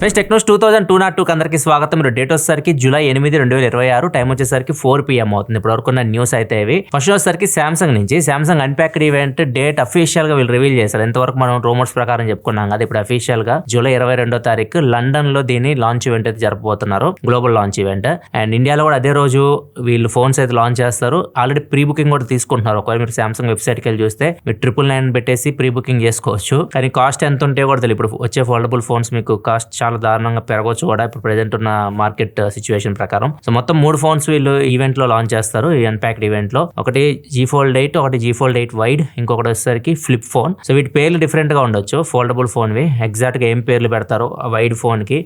Friends Technos 2022 అందరికి స్వాగతం. మీరు డేట్ వచ్చేసరికి జూలై 8, 2026, టైం వచ్చేసరికి 4 PM అవుతుంది. ఇప్పుడు వరకు ఉన్న న్యూస్ అయితే ఇవి. ఫస్ట్ వచ్చేసరికి సామ్సంగ్ నుంచి Samsung unpacked event date official గా వీళ్ళు రివీల్ చేశారు. ఎంతవరకు మనం రూమర్స్ ప్రకారం చెప్పుకున్నాం కదా, ఇప్పుడు అఫీషియల్ గా జూలై 22 లండన్ లో దీని లాంచ్ ఈవెంట్ అయితే జరపబోతున్నారు, గ్లోబల్ లాంచ్ ఈవెంట్. అండ్ ఇండియాలో కూడా అదే రోజు వీళ్ళు ఫోన్స్ అయితే లాంచ్ చేస్తారు. ఆల్రెడీ ప్రీ బుకింగ్ కూడా తీసుకుంటున్నారు. ఒకవేళ మీరు సామ్సంగ్ వెబ్సైట్కి వెళ్ళి చూస్తే మీరు 999 పెట్టేసి ప్రీ బుకింగ్ చేసుకోవచ్చు. కానీ కాస్ట్ ఎంత ఉంటే కూడా తెలియదు. ఇప్పుడు వచ్చే ఫోల్డబుల్ ఫోన్స్ మీకు కాస్ట్ చాలా దారుణంగా పెరగవచ్చు కూడా ఇప్పుడు ప్రెజెంట్ ఉన్న మార్కెట్ సిచ్యువేషన్ ప్రకారం. సో మొత్తం 3 ఫోన్స్ వీళ్ళు ఈవెంట్ లో లాంచ్ చేస్తారు ఈ అన్ప్యాక్డ్ ఈవెంట్ లో. ఒకటి G Fold 8, ఒకటి G Fold 8 వైడ్, ఇంకొకటి వచ్చేసరికి ఫ్లిప్ ఫోన్. సో వీటి పేర్లు డిఫరెంట్ గా ఉండొచ్చు. ఫోల్డబుల్ ఫోన్ వి ఎగ్జాక్ట్ గా ఏం పేర్లు పెడతారో వైడ్ ఫోన్ కి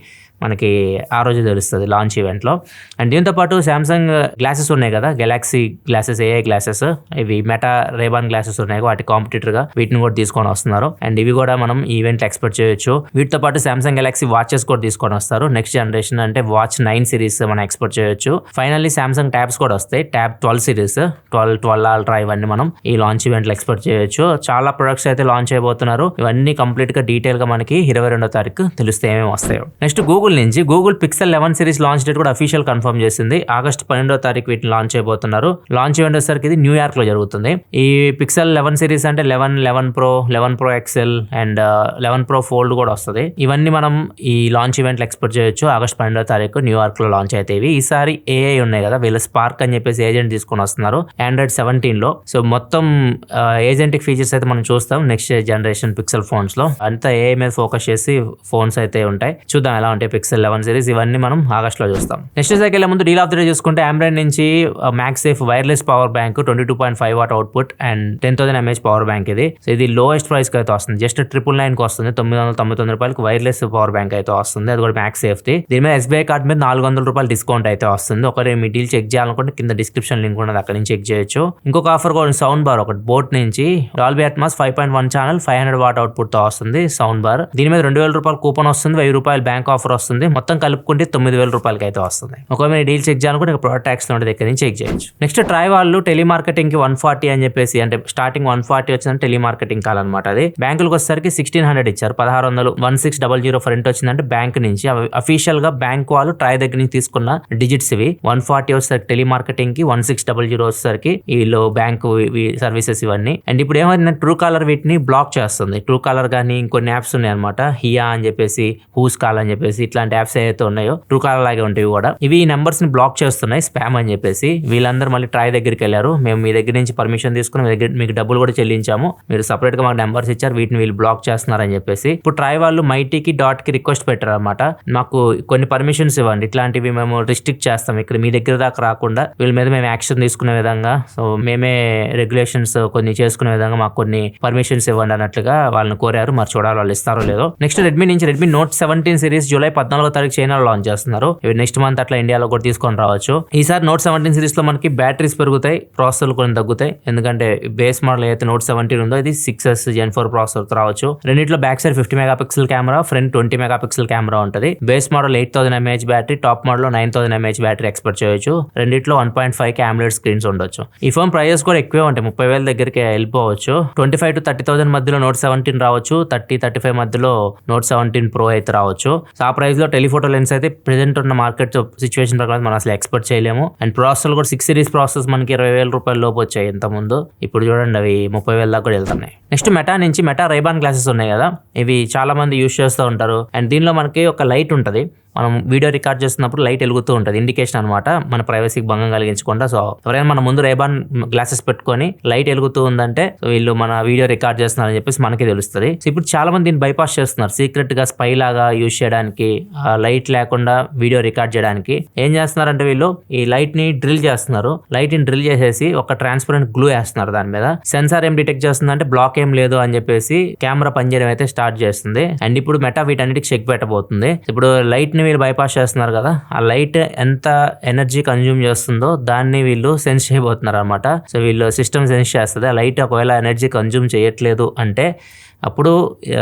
మనకి ఆ రోజు తెలుస్తుంది లాంచ్ ఈవెంట్లో. అండ్ దీంతో పాటు సామ్సంగ్ గ్లాసెస్ ఉన్నాయి కదా, గెలాక్సీ గ్లాసెస్, AI గ్లాసెస్, ఇవి మెటా రేబాన్ గ్లాసెస్ ఉన్నాయి, వాటి కాంపిటీటర్ గా వీటిని కూడా తీసుకొని వస్తున్నారు. అండ్ ఇవి కూడా మనం ఈవెంట్ ఎక్స్పెక్ట్ చేయొచ్చు. వీటితో పాటు సామ్సంగ్ గెలాక్సీ వాచెస్ కూడా తీసుకొని వస్తారు. నెక్స్ట్ జనరేషన్ అంటే వాచ్ 9 సిరీస్ మనం ఎక్స్పెక్ట్ చేయొచ్చు. ఫైనల్లీ సామ్సంగ్ ట్యాబ్స్ కూడా వస్తాయి. ట్యాబ్ 12 సిరీస్, 12 అల్ట్రా, ఇవన్నీ మనం ఈ లాంచ్ ఈవెంట్ లో ఎక్స్పెక్ట్ చేయొచ్చు. చాలా ప్రొడక్ట్స్ అయితే లాంచ్ అయిపోతున్నారు. ఇవన్నీ కంప్లీట్ గా డీటెయిల్ గా మనకి 22వ తారీఖు తెలిస్తే ఏమేమి వస్తాయో. Next Google pixel 11 series launch date కూడా అఫీషియల్ కన్ఫర్మ్ చేసింది. ఆగస్ట్ 12వ తారీఖు వీటిని లాంచ్ అయిపోతున్నారు. లాంచ్ ఈవెంట్ వచ్చేసరికి ఇది న్యూయార్క్ లో జరుగుతుంది. ఈ పిక్సెల్ 11 సిరీస్ అంటే 11 Pro, 11 Pro XL and 11 Pro Fold కూడా వస్తుంది. ఇవన్నీ మనం ఈ లాంచ్ ఈవెంట్ లో ఎక్స్పెక్ట్ చేయొచ్చు. ఆగస్ట్ 12వ తారీఖు న్యూయార్క్ లో లాంచ్ అవుతాయి. ఈసారి AI ఉన్నాయి కదా, వీళ్ళు స్పార్క్ అని చెప్పేసి ఏజెంట్ తీసుకొని వస్తున్నారు Android 17 లో. సో మొత్తం ఏజెంటిక్ ఫీచర్స్ అయితే మనం చూస్తాం నెక్స్ట్ జనరేషన్ పిక్సెల్ ఫోన్స్ లో. అంతా AI మీద ఫోకస్ చేసి ఫోన్స్ అయితే ఉంటాయి. చూద్దాం ఎలా ఉంటాయి పిక్సెల్ 11 సిరీస్. ఇవన్నీ మనం ఆగస్ట్ లో చూస్తాం. నెక్స్ట్ సైకిల్ ముందు డీల్ ఆఫ్ ది డే చూసుకుంటే ఆండ్రాయిడ్ నుంచి MagSafe wireless power bank 22.5 what output and 10,000 mAh power bank ఇది. సో ఇది లోయెస్ట్ ప్రైస్ కి అయితే వస్తుంది. జస్ట్ 999 కి వస్తుంది. 999 రూపాయలకి వైర్లెస్ పవర్ బ్యాంక్ అయితే వస్తుంది. అది కూడా మ్యాక్సేఫ్ ది. దీని మీద SBI కార్డ్ మీద 400 రూపాయలు డిస్కౌంట్ అయితే వస్తుంది. ఒకరి మీ డీల్ చెక్ చేయాలనుకుంటే కింద డిస్క్రిప్షన్ లింక్ ఉన్నది, అక్కడ నుంచి చెక్ చేయొచ్చు. ఇంకొక ఆఫర్ కూడా సౌండ్ బార్ ఒకటి బోట్ నుంచి Dolby Atmos 5.1 channel 500 what output తో వస్తుంది సౌండ్ బార్. దీని మీద 2,000 రూపాయలు కూపన్ వస్తుంది, 1,000 రూపాయలు బ్యాంక్ ఆఫర్ వస్తుంది. మొత్తం కలుపుకుంటే 9,000 రూపాయలకి అయితే వస్తుంది. ఒకవేళ మీరు డీల్ చెక్ చేయాలనుకుంటే ప్రొడక్ట్ ట్యాక్స్ లో దగ్గర నుంచి చెక్ చేయొచ్చు. నెక్స్ట్ ట్రై వాళ్ళు టెలిమార్కెటింగ్ కి 140 అని చెప్పేసి, అంటే స్టార్టింగ్ 140 వచ్చిందంటే టెలిమార్కెటింగ్ కాలన్నమాట. అది బ్యాంకులకు వచ్చేసరికి 1,600 ఇచ్చారు. 1,600 1600 ఫ్రంట్ వచ్చిందంటే బ్యాంక్ నుంచి. అఫీషియల్ గా బ్యాంక్ వాళ్ళు ట్రై దగ్గర నుంచి తీసుకున్న డిజిట్స్ ఇవి. 140 వచ్చేసరికి టెలిమార్కెటింగ్ కి, 1600 వచ్చేసరికి వీళ్ళు బ్యాంక్ సర్వీసెస్ ఇవన్నీ. అండ్ ఇప్పుడు ఏమైందంటే ట్రూ కాలర్ వీటిని బ్లాక్ చేస్తుంది. ట్రూ కాలర్ కానీ ఇంకొన్ని యాప్స్ ఉన్నాయి అనమాట, హియా అని చెప్పేసి, హూస్ కాల్ అని చెప్పేసి, ఇట్లాంటి యాప్స్ ఏదైతే ఉన్నాయో ట్రూ కాలర్ లాగే ఉంటాయి కూడా. ఇవి ఈ నెంబర్స్ ని బ్లాక్ చేస్తున్నాయి స్పామ్ అని చెప్పేసి. వీళ్ళందరూ మళ్ళీ ట్రై దగ్గరికి వెళ్ళారు. మేము మీ దగ్గర నుంచి పర్మిషన్ తీసుకుని మీకు డబ్బులు కూడా చెల్లించాము, మీరు సపరేట్ గా మాకు నెంబర్స్ ఇచ్చారు, వీటిని వీళ్ళు బ్లాక్ చేస్తున్నారని చెప్పేసి. ఇప్పుడు ట్రై వాళ్ళు మైటీకి డాట్ కి రిక్వెస్ట్ పెట్టారు అనమాట, మాకు కొన్ని పర్మిషన్స్ ఇవ్వండి, ఇట్లాంటివి మేము రిస్ట్రిక్ట్ చేస్తాం, ఇక్కడ మీ దగ్గర దాకా రాకుండా వీళ్ళ మీద మేము యాక్షన్ తీసుకునే విధంగా, సో మేమే రెగ్యులేషన్స్ కొన్ని చేసుకునే విధంగా మాకు కొన్ని పర్మిషన్స్ ఇవ్వండి అన్నట్లుగా వాళ్ళని కోరారు. మరి చూడాలి వాళ్ళు ఇస్తారో లేదో. నెక్స్ట్ రెడ్మీ నుంచి రెడ్మీ నోట్ 17 సిరీస్ జూలై 14వ తారీఖు చైనాలో లాంచ్ చేస్తున్నారు. ఇవి నెక్స్ట్ మంత్ అట్లా ఇండియాలో కూడా తీసుకొని రావచ్చు. ఈసారి నోట్ 17 సిరీస్ లో మనకి బ్యాటరీస్ పెరుగుతాయి, ప్రాసెసర్లు కొన్ని తగ్గుతాయి. ఎందుకంటే బేస్ మోడల్ అయితే నోట్ 17 ఉందో ఇది 6S Gen 4 ప్రాసెసర్ రావచ్చు. రెండిట్లో back side 50 megapixel camera, front 20 megapixel camera ఉంటుంది. Base model 8,000 mAh battery, top model 9,000 mAh battery expect చేయొచ్చు. రెండిట్లో 1.5K AMOLED స్క్రీన్స్ ఉండొచ్చు. ఈ ఫోన్ ప్రైజెస్ కూడా ఎక్కువే ఉంటాయి, 30,000 దగ్గరికి వెళ్ళిపోవచ్చు. 25,000 to 30,000 మధ్యలో నోట్ 17 రావచ్చు. 30-35 మధ్యలో నోట్ 17 Pro అయితే రావచ్చు. సో ఆ ప్రైస్ లో టెలిఫోటో లెన్స్ అయితే ప్రెజెంట్ ఉన్న మార్కెట్ సిచ్యువేషన్ ప్రకారం మనం అసలు ఎక్స్పెక్ట్ చేయలేము. అండ్ ప్రాసెసర్ కూడా 6 సిరీస్ ప్రాసెస్ మనకి 20,000 రూపాయల లోపు వచ్చాయి ఇంత ముందు. ఇప్పుడు చూడండి అవి 30,000 దాకా కూడా వెళ్తున్నాయి. నెక్స్ట్ మెటా నుంచి మెటా రేబాన్ గ్లాసెస్ ఉన్నాయి కదా, ఇవి చాలా మంది యూజ్ చేస్తూ ఉంటారు. అండ్ దీనిలో మనకి ఒక లైట్ ఉంటుంది, మనం వీడియో రికార్డ్ చేస్తున్నప్పుడు లైట్ వెలుగుతూ ఉంటుంది, ఇండికేషన్ అనమాట, మన ప్రైవసీకి భంగం కలిగించకుండా. సో ఎవరైనా మన ముందు రేబాన్ గ్లాసెస్ పెట్టుకొని లైట్ వెలుగుతూ ఉందంటే వీళ్ళు మన వీడియో రికార్డ్ చేస్తున్నారని చెప్పేసి మనకి తెలుస్తుంది. సో ఇప్పుడు చాలా మంది దీన్ని బైపాస్ చేస్తున్నారు, సీక్రెట్ గా స్పై లాగా యూజ్ చేయడానికి, లైట్ లేకుండా వీడియో రికార్డ్ చేయడానికి. ఏం చేస్తున్నారంటే వీళ్ళు ఈ లైట్ ని డ్రిల్ చేస్తున్నారు. లైట్ ని డ్రిల్ చేసేసి ఒక ట్రాన్స్పరెంట్ గ్లూ వేస్తున్నారు దాని మీద. సెన్సార్ ఏం డిటెక్ట్ చేస్తుందంటే బ్లాక్ ఏం లేదు అని చెప్పేసి కెమెరా పనిచేయడం అయితే స్టార్ట్ చేస్తుంది. అండ్ ఇప్పుడు మెటా వీటన్నిటికి చెక్ పెట్టబోతుంది. ఇప్పుడు లైట్ ని వీళ్ళు బైపాస్ చేస్తున్నారు కదా, ఆ లైట్ ఎంత ఎనర్జీ కన్జ్యూమ్ చేస్తుందో దాన్ని వీళ్ళు సెన్స్ చేయబోతున్నారు అనమాట. సో వీళ్ళు సిస్టమ్ సెన్స్ చేస్తుంది. ఆ లైట్ ఒకవేళ ఎనర్జీ కన్జ్యూమ్ చేయట్లేదు అంటే అప్పుడు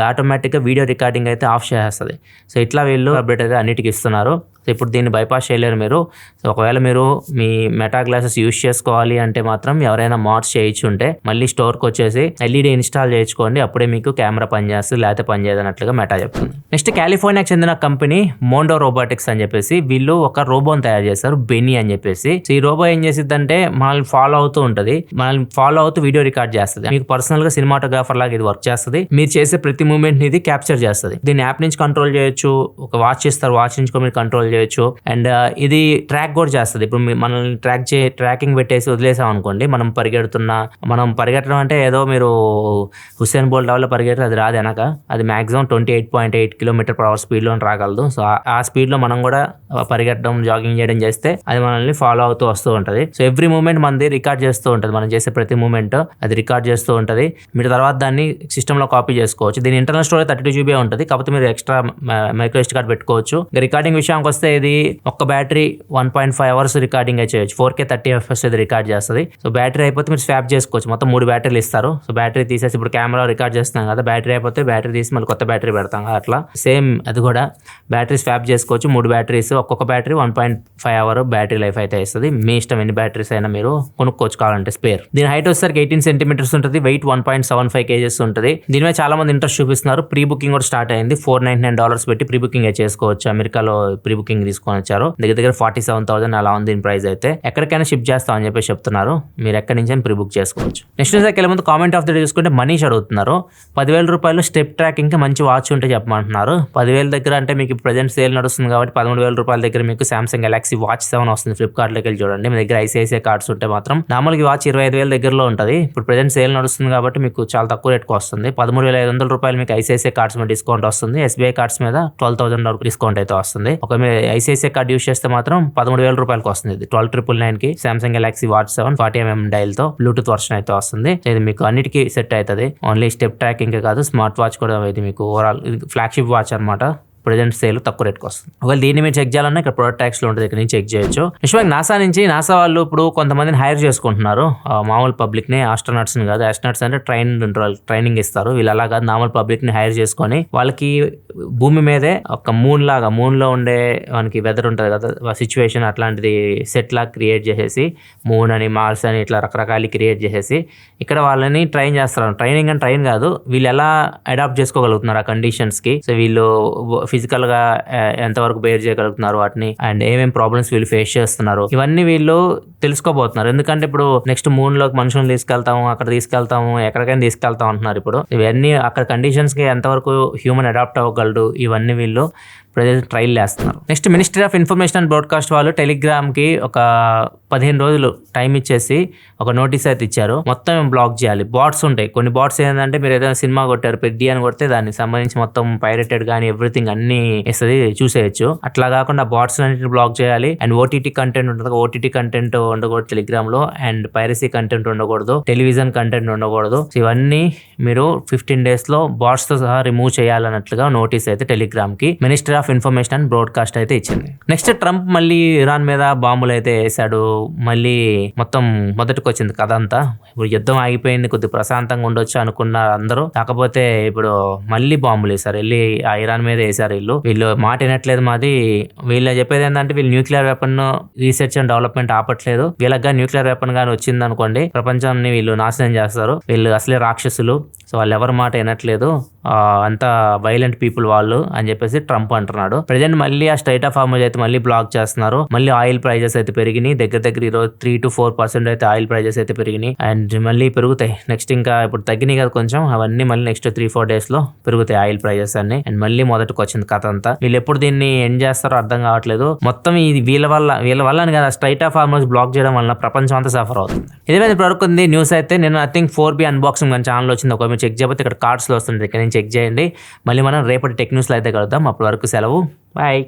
ఆటోమేటిక్గా వీడియో రికార్డింగ్ అయితే ఆఫ్ చేసేస్తుంది. సో ఇట్లా వీళ్ళు అప్డేట్ అయితే అన్నిటికీ ఇస్తున్నారు. సో ఇప్పుడు దీన్ని బైపాస్ చేయలేరు మీరు. సో ఒకవేళ మీరు మీ మెటా గ్లాసెస్ యూస్ చేసుకోవాలి అంటే మాత్రం ఎవరైనా మాడ్స్ చేయించుంటే మళ్ళీ స్టోర్కి వచ్చేసి ఎల్ఈడి ఇన్స్టాల్ చేయించుకోండి, అప్పుడే మీకు కెమెరా పనిచేస్తుంది, లేకపోతే పనిచేయదన్నట్లుగా మెటా చెప్తుంది. నెక్స్ట్ కాలిఫోర్నియాకి చెందిన కంపెనీ మోండో రోబోటిక్స్ అని చెప్పేసి వీళ్ళు ఒక రోబోని తయారు చేస్తారు, బెనీ అని చెప్పేసి. సో ఈ రోబో ఏం చేసిద్దంటే మనల్ని ఫాలో అవుతూ ఉంటుంది, మనల్ని ఫాలో అవుతూ వీడియో రికార్డ్ చేస్తుంది. మీకు పర్సనల్ గా సినిమాటోగ్రాఫర్ లాగా ఇది వర్క్ చేస్తుంది. మీరు చేసే ప్రతి మూమెంట్ ని ఇది క్యాప్చర్ చేస్తుంది. దీన్ని యాప్ నుంచి కంట్రోల్ చేయొచ్చు, ఒక వాచ్ ఇస్తారు, వాచ్ నుంచి మీరు కంట్రోల్ చేయొచ్చు. అండ్ ఇది ట్రాక్ కూడా చేస్తుంది. ఇప్పుడు మనల్ని ట్రాకింగ్ పెట్టేసి వదిలేసాం అనుకోండి, మనం పరిగెట్టడం అంటే ఏదో మీరు హుస్సేన్ బోల్ట్ లెవెల్లో పరిగెడితే అది రాదు వెనక, అది మాక్సిమం 28.8 km/h స్పీడ్ లో రాగలదు. సో ఆ స్పీడ్ లో మనం కూడా పరిగెట్టడం, జాగింగ్ చేయడం చేస్తే అది మనల్ని ఫాలో అవుతూ వస్తూ ఉంటుంది. సో ఎవ్రీ మూమెంట్ మనది రికార్డ్ చేస్తూ ఉంటుంది, మనం చేసే ప్రతి మూమెంట్ అది రికార్డ్ చేస్తూ ఉంటుంది. మీరు తర్వాత దాన్ని సిస్టంలో కాపీ చేసుకోవచ్చు. దీని ఇంటర్నల్ స్టోరేజ్ 32 GB ఉంటుంది, కాకపోతే మీరు ఎక్స్ట్రా మైక్రో SD కార్డ్ పెట్టుకోవచ్చు. రికార్డింగ్ విషయానికి వస్తే ఇది ఒక్క బ్యాటరీ 1.5 hours రికార్డింగ్ చేయొచ్చు. 4K 30 FPS ఇది రికార్డ్ చేస్తుంది. సో బ్యాటరీ అయిపోతే మీరు స్వాప్ చేసుకోవచ్చు. మొత్తం 3 బ్యాటరీలు ఇస్తారు. సో బ్యాటరీ తీసేసి ఇప్పుడు కెమెరా రికార్డ్ చేస్తున్నాం కదా, బ్యాటరీ అయిపోతే బ్యాటరీ తీసి మళ్ళీ కొత్త బ్యాటరీ పెడతాం కదా, అట్లా సేమ్ అది కూడా బ్యాటరీ స్వాప్ చేసుకోవచ్చు. 3 బ్యాటరీస్, ఒక్కొక్క బ్యాటరీ 1.5 hour బ్యాటరీ లైఫ్ అయితే ఇస్తుంది. మీ ఇష్టం ఎన్ని బ్యాటరీస్ అయినా మీరు కొనుక్కోవచ్చు కావాలంటే స్పేర్. దీని హైట్ వచ్చేసరికి 18 cm ఉంటుంది, వెయిట్ 1.75 kgs ఉంటుంది. దీని మీద చాలా మంది ఇంట్రెస్ట్ చూపిస్తున్నారు. ప్రీ బుకింగ్ కూడా స్టార్ట్ అయింది. $499 పెట్టి ప్రీ బుకింగ్ చేసుకోవచ్చు. అమెరికాలో ప్రీ బుకింగ్ తీసుకొని వచ్చారు. దగ్గర 47,000 అలా ఉంది దీని ప్రైస్ అయితే. ఎక్కడికైనా షిప్ చేస్తాం అని చెప్పేసి చెప్తున్నారు. మీరు ఎక్కడి నుంచి ప్రీ బుక్ చేసుకోవచ్చు. నెక్స్ట్ వెళ్ళే ముందు కామెంట్ ఆఫ్ ద డే చూసుకుంటే మనీష్ అడుగుతున్నారు, 10,000 రూపాయలు స్టెప్ ట్రాకింగ్ కి మంచి వాచ్ ఉంటే చెప్పమంటున్నారు. 10,000 దగ్గర అంటే మీకు ప్రజెంట్ సేల్ నడుస్తుంది కాబట్టి 13,000 రూపాయల దగ్గర మీకు సామ్సంగ్ గెలాక్సీ వాచ్ 7 వస్తుంది. ఫ్లిప్కార్ట్ లోకి వెళ్ళి చూడండి. మీ దగ్గర ICICI కార్డ్స్ ఉంటే మాత్రం నార్మల్గా వాచ్ 25,000 దగ్గరలో ఉంటుంది. ఇప్పుడు ప్రజెంట్ సేల్ నడుస్తుంది కాబట్టి మీకు చాలా తక్కువ రేట్కి వస్తుంది. 13,500 రూపాయలు మీకు ICICI కార్డ్స్ మీద డిస్కౌంట్ వస్తుంది. SBI కార్డ్స్ మీద 12,000 వరకు డిస్కౌంట్ అయితే వస్తుంది. ఒక మీరు ICICI కార్డ్ యూస్ చేస్తే మాత్రం 13,000 రూపాయలకి వస్తుంది. 12,999 కి Samsung Galaxy watch 7 40mm dial తో బ్లూటూత్ వర్షన్ అయితే వస్తుంది. ఇది మీకు అన్నిటికీ సెట్ అవుతుంది. ఓన్లీ స్టెప్ ట్రాకింగ్ కాదు, స్మార్ట్ వాచ్ కూడా ఇది మీకు ఓవరాల్ ఫ్లాగ్షిప్ వాచ్ అనమాట. ప్రజెంట్ సేల్ తక్కువ రేట్కి వస్తుంది. ఒకవేళ దీన్ని మీరు చెక్ చేయాలన్నా ఇక్కడ ప్రొడక్ట్ ట్యాక్స్ లో ఉంటుంది, ఇక్కడ నుంచి చెక్ చేయొచ్చు. నిజంగా నాసా వాళ్ళు ఇప్పుడు కొంతమందిని హైర్ చేసుకుంటున్నారు. మామూలు పబ్లిక్ ని, ఆస్ట్రోనాట్స్ ని కాదు. ఆస్ట్రోనాట్స్ అంటే ట్రైనింగ్ ఇస్తారు. వీళ్ళు అలా కాదు, మామూలు పబ్లిక్ ని హైర్ చేసుకొని వాళ్ళకి భూమి మీదే ఒక మూన్ లో ఉండే మనకి వెదర్ ఉంటుంది కదా, సిచ్యువేషన్ అట్లాంటిది సెట్ లాగా క్రియేట్ చేసేసి మూన్ అని, మార్స్ అని ఇట్లా రకరకాలు క్రియేట్ చేసేసి ఇక్కడ వాళ్ళని ట్రైన్ చేస్తారు. ట్రైన్ కాదు, వీళ్ళు ఎలా అడాప్ట్ చేసుకోగలుగుతున్నారు ఆ కండిషన్స్ కి. సో వీళ్ళు ఫిజికల్ గా ఎంతవరకు బేర్ చేయగలుగుతున్నారు వాటిని, అండ్ ఏమేం ప్రాబ్లమ్స్ వీళ్ళు ఫేస్ చేస్తున్నారు, ఇవన్నీ వీళ్ళు తెలుసుకోబోతున్నారు. ఎందుకంటే ఇప్పుడు నెక్స్ట్ మూన్ లోకి మనుషులను తీసుకెళ్తాము, అక్కడ తీసుకెళ్తాము, ఎక్కడికైనా తీసుకెళ్తాం అంటున్నారు. ఇప్పుడు ఇవన్నీ అక్కడ కండిషన్స్ కి ఎంతవరకు హ్యూమన్ అడాప్ట్ అవ్వగలడు, ఇవన్నీ వీళ్ళు ప్రజెంట్ ట్రైల్ చేస్తున్నారు. Next ministry of information and broadcast వాళ్ళు టెలిగ్రామ్ కి ఒక 15 రోజులు టైం ఇచ్చేసి ఒక నోటీస్ అయితే ఇచ్చారు. మొత్తం బ్లాక్ చేయాలి. బాట్స్ ఉంటాయి, కొన్ని బాట్స్ ఏంటంటే మీరు ఏదైనా సినిమా కొట్టారు పెద్ది అని కొడితే దానికి సంబంధించి మొత్తం పైరేటెడ్ కానీ ఎవ్రీథింగ్ అన్ని ఇస్తుంది, చూసేయచ్చు. అట్లా కాకుండా బాట్స్ అన్నింటిని బ్లాక్ చేయాలి. అండ్ OTT కంటెంట్ ఉంటుంది, OTT కంటెంట్ ఉండకూడదు టెలిగ్రామ్ లో. అండ్ పైరసీ కంటెంట్ ఉండకూడదు, టెలివిజన్ కంటెంట్ ఉండకూడదు. ఇవన్నీ మీరు 15 days లో బాట్స్ తో సహా రిమూవ్ చేయాలన్నట్లుగా నోటీస్ అయితే టెలిగ్రామ్ కి ministry of information and broadcast అయితే ఇచ్చింది. నెక్స్ట్ ట్రంప్ మళ్ళీ ఇరాన్ మీద బాంబులు అయితే వేసాడు. మళ్ళీ మొత్తం మొదటికి వచ్చింది కథ అంతా. ఇప్పుడు యుద్ధం ఆగిపోయింది, కొద్ది ప్రశాంతంగా ఉండొచ్చు అనుకున్నారు అందరూ. కాకపోతే ఇప్పుడు మళ్ళీ బాంబులు వేసారు, వెళ్ళి ఆ ఇరాన్ మీద వేసారు. వీళ్ళు మాట వినట్లేదు. వీళ్ళు చెప్పేది ఏంటంటే వీళ్ళు nuclear weapon research and development ఆపట్లేదు. వీళ్ళగా న్యూక్లియర్ వెపన్ గానీ వచ్చింది అనుకోండి ప్రపంచాన్ని వీళ్ళు నాశనం చేస్తారు. వీళ్ళు అసలే రాక్షసులు. సో వాళ్ళు ఎవరి మాట వినట్లేదు, అంతా వైలెంట్ పీపుల్ వాళ్ళు అని చెప్పేసి ట్రంప్ అంటున్నాడు. ప్రజెంట్ మళ్ళీ ఆ స్ట్రైట్ ఆఫ్ హార్మోజ్ అయితే మళ్ళీ బ్లాక్ చేస్తున్నారు. మళ్ళీ ఆయిల్ ప్రైజెస్ అయితే పెరిగినాయి. దగ్గర ఈరోజు 3 to 4% అయితే ఆయిల్ ప్రైజెస్ అయితే పెరిగినాయి. అండ్ మళ్ళీ పెరుగుతాయి నెక్స్ట్. ఇంకా ఇప్పుడు తగ్గినాయి కదా కొంచెం, అవన్నీ మళ్ళీ నెక్స్ట్ 3-4 days లో పెరుగుతాయి ఆయిల్ ప్రైజెస్ అన్ని. అండ్ మళ్ళీ మొదటికి వచ్చింది కథ అంతా. వీళ్ళు ఎప్పుడు దీన్ని ఎండ్ చేస్తారో అర్థం కావట్లేదు. మొత్తం ఇది వీళ్ళ వల్ల అని కదా, స్ట్రైట్ ఆఫ్ హార్మోజ్ బ్లాక్ చేయడం వల్ల ప్రపంచం అంతా సఫర్ అవుతుంది. ఇదే ఇప్పుడు ఉంది న్యూస్ అయితే. నేను ఐ థింక్ 4B అన్బాక్సింగ్ మన ఛానల్ వచ్చింది. ఒక మీరు చెక్ చేయకపోతే ఇక్కడ కార్డ్స్ లో వస్తుంది, ఇక్కడ నుంచి చెక్ చేయండి. మళ్ళీ మనం రేపటి టెక్ న్యూస్ లో అయితే కలుద్దాం. అప్పటి వరకు సెలవు, బాయ్.